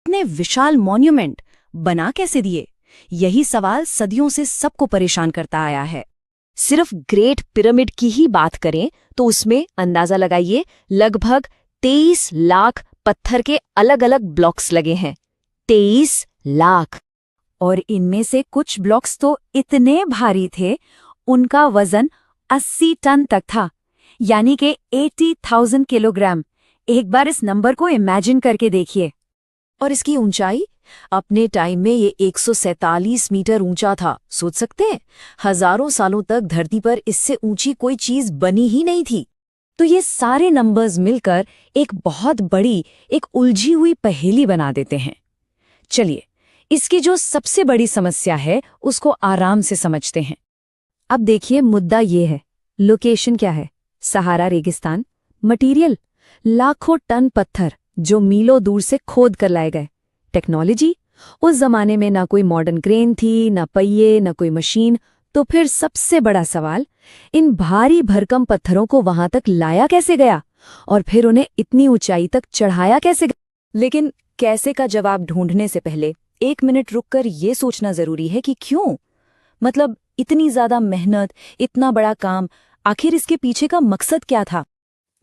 इतने विशाल मॉन्यूमेंट बना कैसे दिए? यही सवाल सदियों से सबको परेशान करता आया है। सिर्फ ग्रेट पिरामिड की ही बात करें तो उसमें अंदाजा लगाइए लगभग 23 लाख पत्थर के अलग अलग ब्लॉक्स लगे हैं। 23 लाख। और इनमें से कुछ ब्लॉक्स तो इतने भारी थे, उनका वजन 80 टन तक था, यानी कि 80,000 किलोग्राम। एक बार इस नंबर को इमेजिन करके देखिए। और इसकी ऊंचाई अपने टाइम में ये 147 मीटर ऊंचा था। सोच सकते हैं, हजारों सालों तक धरती पर इससे ऊंची कोई चीज बनी ही नहीं थी। तो ये सारे नंबर्स मिलकर एक बहुत बड़ी, एक उलझी हुई पहेली बना देते हैं। चलिए, इसकी जो सबसे बड़ी समस्या है उसको आराम से समझते हैं। अब देखिए, मुद्दा ये है, लोकेशन क्या है? सहारा रेगिस्तान। मटीरियल, लाखों टन पत्थर जो मीलों दूर से खोद कर लाए गए। टेक्नोलॉजी, उस जमाने में ना कोई मॉडर्न क्रेन थी, ना पहिए, ना कोई मशीन। तो फिर सबसे बड़ा सवाल, इन भारी भरकम पत्थरों को वहां तक लाया कैसे गया और फिर उन्हें इतनी ऊंचाई तक चढ़ाया कैसे गया? लेकिन कैसे का जवाब ढूंढने से पहले 1 मिनट रुककर ये सोचना जरूरी है कि क्यों? मतलब इतनी ज्यादा मेहनत, इतना बड़ा काम, आखिर इसके पीछे का मकसद क्या था?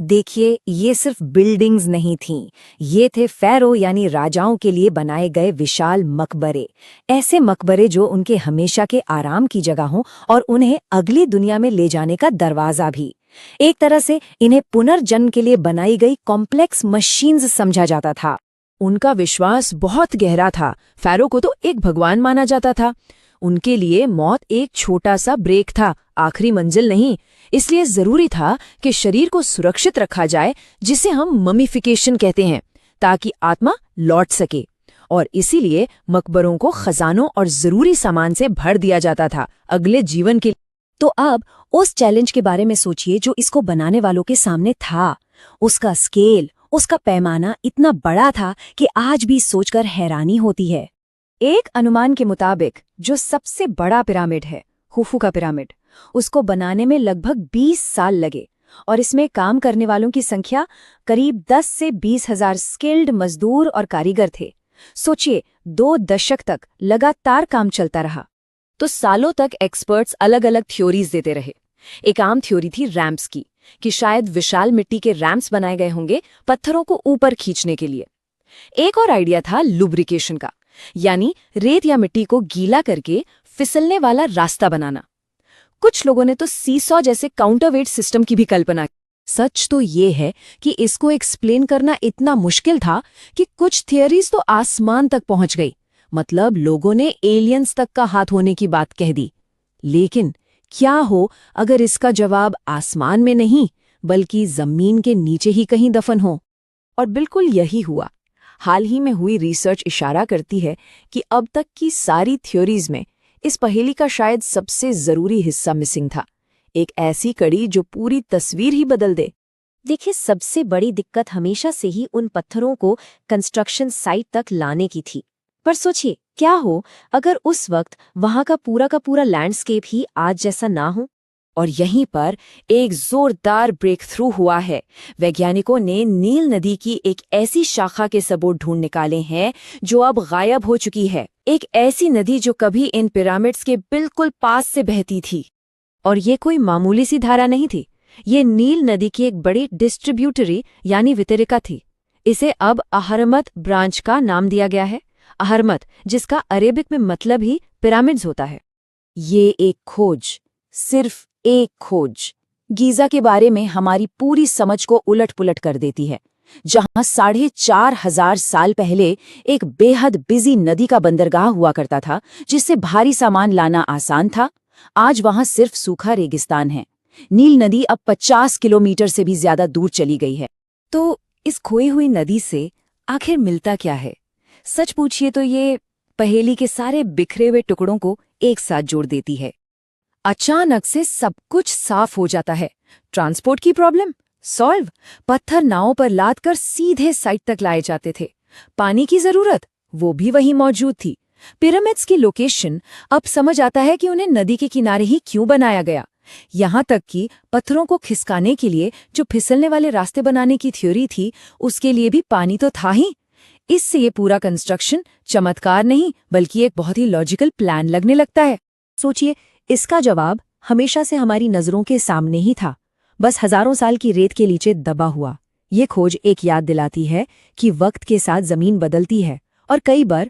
देखिए, ये सिर्फ बिल्डिंग्स नहीं थीं, ये थे फ़ैरो यानी राजाओं के लिए बनाए गए विशाल मकबरे। ऐसे मकबरे जो उनके हमेशा के आराम की जगह हों और उन्हें अगली दुनिया में ले जाने का दरवाज़ा भी। एक तरह से इन्हें पुनर्जन्म के लिए बनाई गई कॉम्प्लेक्स मशीन्स समझा जाता था। उनका विश्वास बहुत गहरा था। फ़ैरो को तो एक भगवान माना जाता था। उनके लिए मौत एक छोटा सा ब्रेक था, आखिरी मंजिल नहीं। इसलिए जरूरी था कि शरीर को सुरक्षित रखा जाए, जिसे हम ममीफिकेशन कहते हैं, ताकि आत्मा लौट सके। और इसीलिए मकबरों को खजानों और जरूरी सामान से भर दिया जाता था अगले जीवन के लिए। तो अब उस चैलेंज के बारे में सोचिए जो इसको बनाने वालों के सामने था। उसका स्केल, उसका पैमाना इतना बड़ा था कि आज भी सोचकर हैरानी होती है। एक अनुमान के मुताबिक जो सबसे बड़ा पिरामिड है, खुफू का पिरामिड, उसको बनाने में लगभग 20 साल लगे और इसमें काम करने वालों की संख्या करीब 10 से 20 हजार स्किल्ड मजदूर और कारीगर थे। सोचिए, 2 दशक तक लगातार काम चलता रहा। तो सालों तक एक्सपर्ट्स अलग अलग थ्योरीज देते रहे। एक आम थ्योरी थी रैम्प्स की, कि शायद विशाल मिट्टी के रैम्प्स बनाए गए होंगे पत्थरों को ऊपर खींचने के लिए। एक और आइडिया था लुब्रिकेशन का, यानी रेत या मिट्टी को गीला करके फिसलने वाला रास्ता बनाना। कुछ लोगों ने तो सीसॉ जैसे काउंटरवेट सिस्टम की भी कल्पना की। सच तो ये है कि इसको एक्सप्लेन करना इतना मुश्किल था कि कुछ थियरीज तो आसमान तक पहुंच गई। मतलब लोगों ने एलियंस तक का हाथ होने की बात कह दी। लेकिन क्या हो अगर इसका जवाब आसमान में नहीं बल्कि जमीन के नीचे ही कहीं दफन हो? और बिल्कुल यही हुआ। हाल ही में हुई रिसर्च इशारा करती है कि अब तक की सारी थ्योरीज में इस पहेली का शायद सबसे जरूरी हिस्सा मिसिंग था, एक ऐसी कड़ी जो पूरी तस्वीर ही बदल दे। देखिए, सबसे बड़ी दिक्कत हमेशा से ही उन पत्थरों को कंस्ट्रक्शन साइट तक लाने की थी। पर सोचिए, क्या हो अगर उस वक्त वहां का पूरा लैंडस्केप ही आज जैसा ना हो? और यहीं पर एक जोरदार ब्रेक थ्रू हुआ है। वैज्ञानिकों ने नील नदी की एक ऐसी शाखा के सबूत ढूंढ निकाले हैं जो अब गायब हो चुकी है। एक ऐसी नदी जो कभी इन पिरामिड्स के बिल्कुल पास से बहती थी। और ये कोई मामूली सी धारा नहीं थी, ये नील नदी की एक बड़ी डिस्ट्रीब्यूटरी यानी वितरिका थी। इसे अब अहरमत ब्रांच का नाम दिया गया है। अहरमत, जिसका अरेबिक में मतलब ही पिरामिड्स होता है। ये एक खोज, सिर्फ एक खोज, गीजा के बारे में हमारी पूरी समझ को उलट-पुलट कर देती है। जहां 4,500 साल पहले एक बेहद बिजी नदी का बंदरगाह हुआ करता था, जिससे भारी सामान लाना आसान था, आज वहां सिर्फ सूखा रेगिस्तान है। नील नदी अब 50 किलोमीटर से भी ज्यादा दूर चली गई है। तो इस खोई हुई नदी से आखिर मिलता क्या है? सच पूछिए तो ये पहेली के सारे बिखरे हुए टुकड़ों को एक साथ जोड़ देती है। अचानक से सब कुछ साफ हो जाता है। ट्रांसपोर्ट की प्रॉब्लम सॉल्व, पत्थर नावों पर लाद कर सीधे साइट तक लाए जाते थे। पानी की जरूरत, वो भी वहीं मौजूद थी। पिरामिड्स की लोकेशन, अब समझ आता है कि उन्हें नदी के किनारे ही क्यों बनाया गया। यहाँ तक कि पत्थरों को खिसकाने के लिए जो फिसलने वाले रास्ते बनाने की थ्योरी थी, उसके लिए भी पानी तो था ही। इससे ये पूरा कंस्ट्रक्शन चमत्कार नहीं बल्कि एक बहुत ही लॉजिकल प्लान लगने लगता है। सोचिए, इसका जवाब हमेशा से हमारी नजरों के सामने ही था, बस हजारों साल की रेत के नीचे दबा हुआ। ये खोज एक याद दिलाती है कि वक्त के साथ जमीन बदलती है और कई बार